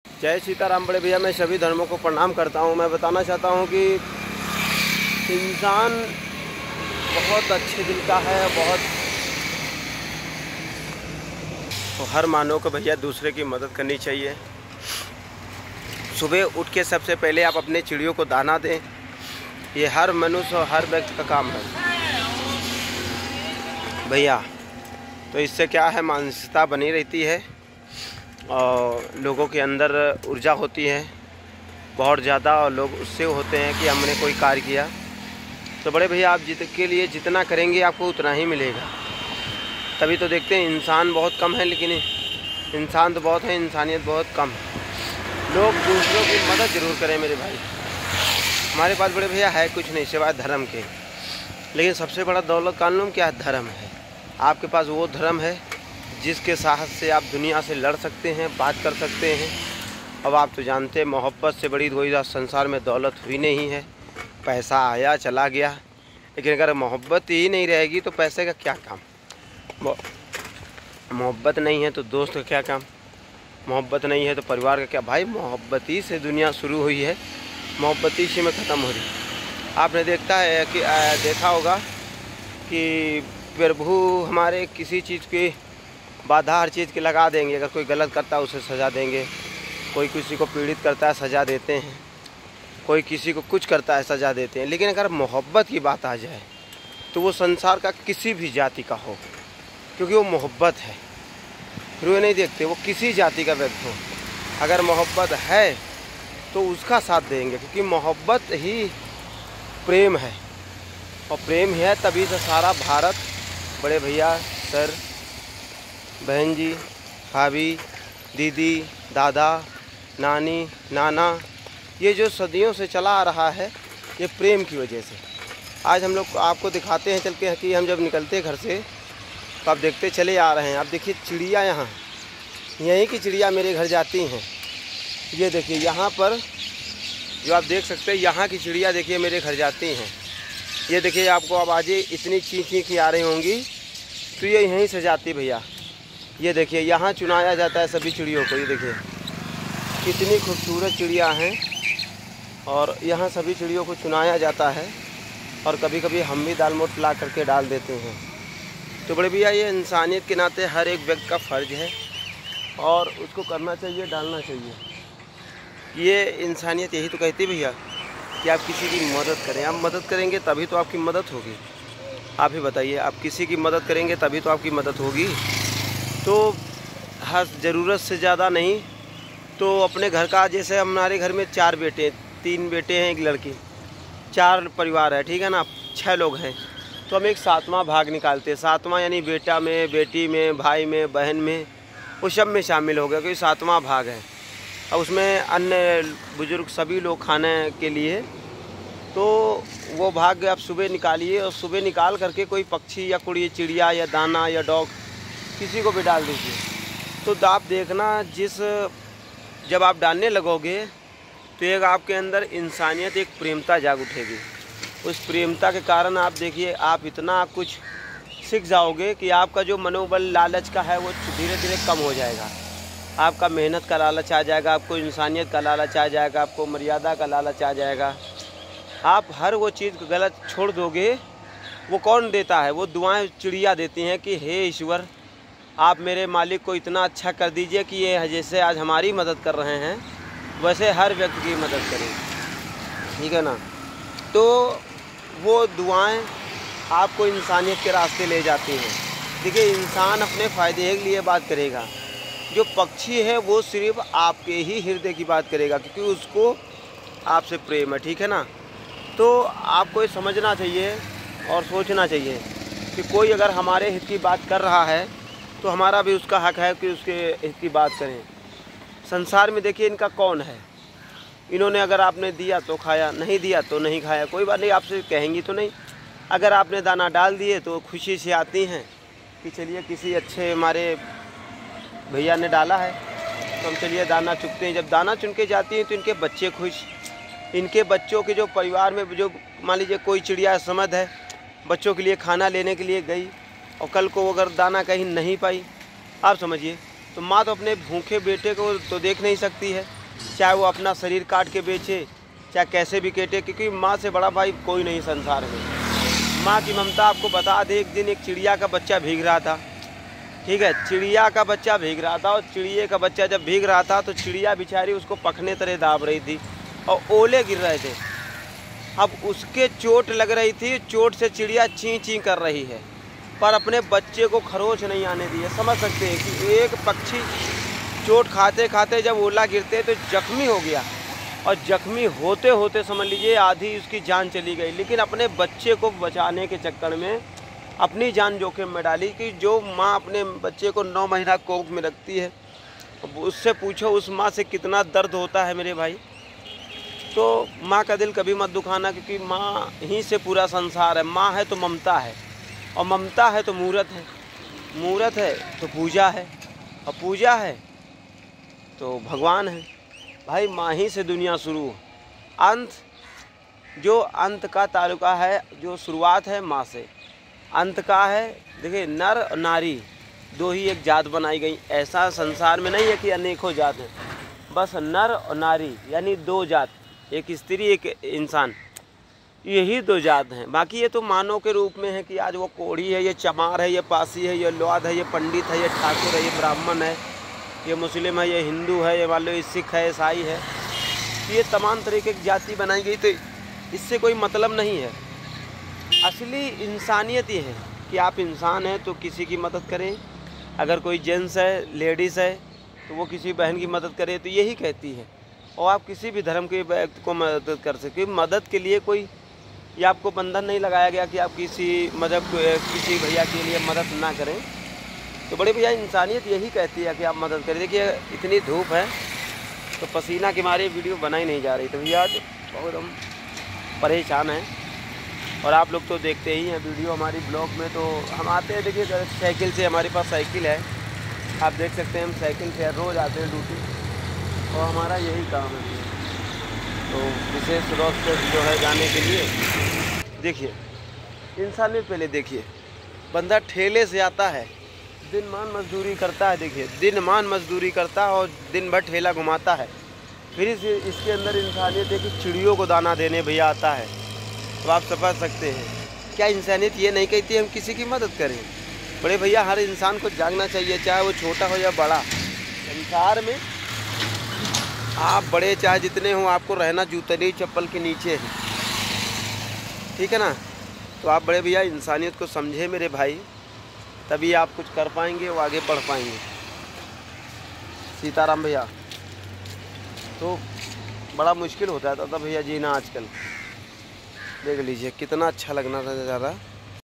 जय सीताराम। बड़े भैया, मैं सभी धर्मों को प्रणाम करता हूँ। मैं बताना चाहता हूँ कि इंसान बहुत अच्छे दिल का है, बहुत तो हर मानव को भैया दूसरे की मदद करनी चाहिए। सुबह उठ के सबसे पहले आप अपने चिड़ियों को दाना दें। ये हर मनुष्य और हर व्यक्ति का काम है भैया। तो इससे क्या है, मानसिकता बनी रहती है और लोगों के अंदर ऊर्जा होती है बहुत ज़्यादा, और लोग उससे होते हैं कि हमने कोई कार्य किया। तो बड़े भैया, आप के लिए जितना करेंगे आपको उतना ही मिलेगा। तभी तो देखते हैं इंसान बहुत कम है, लेकिन इंसान तो बहुत है, इंसानियत बहुत कम है। लोग दूसरों की मदद ज़रूर करें मेरे भाई। हमारे पास बड़े भैया है कुछ नहीं सिवाय धर्म के, लेकिन सबसे बड़ा दौलत कानून क्या है? धर्म है। आपके पास वो धर्म है जिसके साहस से आप दुनिया से लड़ सकते हैं, बात कर सकते हैं। अब आप तो जानते हैं, मोहब्बत से बड़ी कोई संसार में दौलत हुई नहीं है। पैसा आया चला गया, लेकिन अगर मोहब्बत ही नहीं रहेगी तो पैसे का क्या काम? मोहब्बत नहीं है तो दोस्त का क्या काम? मोहब्बत नहीं है तो परिवार का क्या? भाई मोहब्बत ही से दुनिया शुरू हुई है, मोहब्बत ही से में ख़त्म हो रही। आपने देखा होगा कि प्रभु हमारे किसी चीज़ की बाधा हर चीज़ की लगा देंगे। अगर कोई गलत करता है उसे सज़ा देंगे, कोई किसी को पीड़ित करता है सज़ा देते हैं, कोई किसी को कुछ करता है सज़ा देते हैं। लेकिन अगर मोहब्बत की बात आ जाए तो वो संसार का किसी भी जाति का हो, क्योंकि वो मोहब्बत है। फिर वो नहीं देखते वो किसी जाति का व्यक्ति हो, अगर मोहब्बत है तो उसका साथ देंगे, क्योंकि मोहब्बत ही प्रेम है। और प्रेम है तभी से सारा भारत, बड़े भैया, सर, बहन जी, भाभी, दीदी, दादा, नानी, नाना, ये जो सदियों से चला आ रहा है, ये प्रेम की वजह से। आज हम लोग आपको दिखाते हैं चल के कि हम जब निकलते हैं घर से तो आप देखते चले आ रहे हैं। आप देखिए चिड़िया, यहाँ यहीं की चिड़िया मेरे घर जाती हैं। ये देखिए यहाँ पर जो आप देख सकते हैं, यहाँ की चिड़िया देखिए मेरे घर जाती हैं। ये देखिए आपको आवाज़ें इतनी चीं की आ रही होंगी, तो ये यहीं से जाती भैया। ये देखिए यहाँ चुनाया जाता है सभी चिड़ियों को। ये देखिए कितनी खूबसूरत चिड़िया हैं, और यहाँ सभी चिड़ियों को चुनाया जाता है, और कभी कभी हम भी दाल मोट ला करके डाल देते हैं। तो बड़े भैया, ये इंसानियत के नाते हर एक व्यक्ति का फ़र्ज़ है और उसको करना चाहिए, डालना चाहिए। ये इंसानियत यही तो कहती है भैया कि आप किसी की मदद करें। आप मदद करेंगे तभी तो आपकी मदद होगी। आप ही बताइए, आप किसी की मदद करेंगे तभी तो आपकी मदद होगी। तो हर ज़रूरत से ज़्यादा नहीं तो अपने घर का, जैसे हमारे घर में 4 बेटे, 3 बेटे हैं, 1 लड़की, 4 परिवार है, ठीक है ना, 6 लोग हैं। तो हम एक 7वां भाग निकालते हैं। 7वां यानी बेटा में, बेटी में, भाई में, बहन में, वो सब में शामिल हो गया, क्योंकि 7वां भाग है। और उसमें अन्य बुजुर्ग सभी लोग खाने के लिए, तो वो भाग आप सुबह निकालिए, और सुबह निकाल करके कोई पक्षी या कोई चिड़िया या दाना या डॉग किसी को भी डाल दीजिए। तो आप देखना, जब आप डालने लगोगे तो एक आपके अंदर इंसानियत, एक प्रेमता जाग उठेगी। उस प्रेमता के कारण आप देखिए, आप इतना कुछ सीख जाओगे कि आपका जो मनोबल लालच का है वो धीरे धीरे कम हो जाएगा। आपका मेहनत का लालच आ जाएगा, आपको इंसानियत का लालच आ जाएगा, आपको मर्यादा का लालच आ जाएगा। आप हर वो चीज़ गलत छोड़ दोगे। वो कौन देता है? वो दुआएं चिड़िया देती हैं कि हे ईश्वर, आप मेरे मालिक को इतना अच्छा कर दीजिए कि ये जैसे आज हमारी मदद कर रहे हैं वैसे हर व्यक्ति की मदद करें, ठीक है ना। तो वो दुआएं आपको इंसानियत के रास्ते ले जाती हैं। देखिए, इंसान अपने फ़ायदे के लिए बात करेगा, जो पक्षी है वो सिर्फ आपके ही हृदय की बात करेगा, क्योंकि उसको आपसे प्रेम है, ठीक है ना। तो आपको ये समझना चाहिए और सोचना चाहिए कि कोई अगर हमारे हित की बात कर रहा है तो हमारा भी उसका हक है कि उसके हित की बात करें। संसार में देखिए, इनका कौन है? इन्होंने अगर आपने दिया तो खाया, नहीं दिया तो नहीं खाया, कोई बात नहीं, आपसे कहेंगी तो नहीं। अगर आपने दाना डाल दिए तो खुशी से आती हैं कि चलिए किसी अच्छे हमारे भैया ने डाला है तो हम चलिए दाना चुगते हैं। जब दाना चुन के जाती हैं तो इनके बच्चे खुश, इनके बच्चों के जो परिवार में जो मान लीजिए कोई चिड़िया समझ है, बच्चों के लिए खाना लेने के लिए गई और कल को अगर दाना कहीं नहीं पाई, आप समझिए, तो माँ तो अपने भूखे बेटे को तो देख नहीं सकती है, चाहे वो अपना शरीर काट के बेचे, चाहे कैसे भी काटे, क्योंकि माँ से बड़ा भाई कोई नहीं संसार में। माँ की ममता आपको बता दे, एक दिन एक चिड़िया का बच्चा भीग रहा था, ठीक है, चिड़िया का बच्चा भीग रहा था, और चिड़िया का बच्चा जब भीग रहा था तो चिड़िया बेचारी उसको पखने तरह दाब रही थी और ओले गिर रहे थे। अब उसके चोट लग रही थी, चोट से चिड़िया ची ची कर रही है, पर अपने बच्चे को खरोच नहीं आने दी है। समझ सकते हैं कि एक पक्षी चोट खाते खाते जब ओला गिरते तो जख्मी हो गया, और जख्मी होते होते समझ लीजिए आधी उसकी जान चली गई, लेकिन अपने बच्चे को बचाने के चक्कर में अपनी जान जोखिम में डाली। कि जो माँ अपने बच्चे को 9 महीना कोख में रखती है, उससे पूछो उस माँ से कितना दर्द होता है मेरे भाई। तो माँ का दिल कभी मत दुखाना, क्योंकि माँ ही से पूरा संसार है। माँ है तो ममता है, और ममता है तो मूरत है, मूरत है तो पूजा है, और पूजा है तो भगवान है। भाई माँ ही से दुनिया शुरू, अंत जो अंत का ताल्लुका है, जो शुरुआत है माँ से, अंत का है। देखिए नर और नारी दो ही एक जात बनाई गई, ऐसा संसार में नहीं है कि अनेकों जात हैं, बस नर और नारी यानी 2 जात, एक स्त्री एक इंसान, यही 2 जात हैं। बाकी ये तो मानव के रूप में है कि आज वो कोढ़ी है, ये चमार है, ये पासी है, ये लौद है, ये पंडित है, ये ठाकुर है, ये ब्राह्मण है, ये मुस्लिम है, ये हिंदू है, ये मान लो ये सिख है, ईसाई है, ये तमाम तरीके की जाति बनाई गई। तो इससे कोई मतलब नहीं है। असली इंसानियत ये है कि आप इंसान हैं तो किसी की मदद करें। अगर कोई जेंट्स है, लेडीज़ है, तो वो किसी बहन की मदद करे, तो यही कहती है। और आप किसी भी धर्म के व्यक्ति को मदद कर सकते। मदद के लिए कोई ये आपको बंधन नहीं लगाया गया कि आप किसी किसी भैया के लिए मदद ना करें। तो बड़े भैया इंसानियत यही कहती है कि आप मदद करें। देखिए इतनी धूप है तो पसीना के मारे वीडियो बनाई नहीं जा रही, तो भैया आज बहुत हम परेशान हैं। और आप लोग तो देखते ही हैं वीडियो हमारी ब्लॉग में, तो हम आते हैं। देखिए साइकिल से, हमारे पास साइकिल है, आप देख सकते हैं, हम साइकिल से रोज़ आते हैं ड्यूटी, और हमारा यही काम है। तो विशेष रूप से जो है जाने के लिए देखिए इंसानियत पहले देखिए, बंदा ठेले से आता है, दिन-मान मजदूरी करता है, देखिए दिन-मान मजदूरी करता है और दिन भर ठेला घुमाता है, फिर इसके अंदर इंसानियत देखिए चिड़ियों को दाना देने भैया आता है। तो आप समझ सकते हैं क्या इंसानियत ये नहीं कहती हम किसी की मदद करें। बड़े भैया हर इंसान को जागना चाहिए, चाहे वो छोटा हो या बड़ा। संसार में आप बड़े चाहे जितने हों, आपको रहना जूते नहीं चप्पल के नीचे है, ठीक है ना। तो आप बड़े भैया इंसानियत को समझे मेरे भाई, तभी आप कुछ कर पाएंगे, वो आगे बढ़ पाएंगे। सीताराम भैया। तो बड़ा मुश्किल होता है तो भैया जीना आजकल। देख लीजिए कितना अच्छा लगना था ज़्यादा।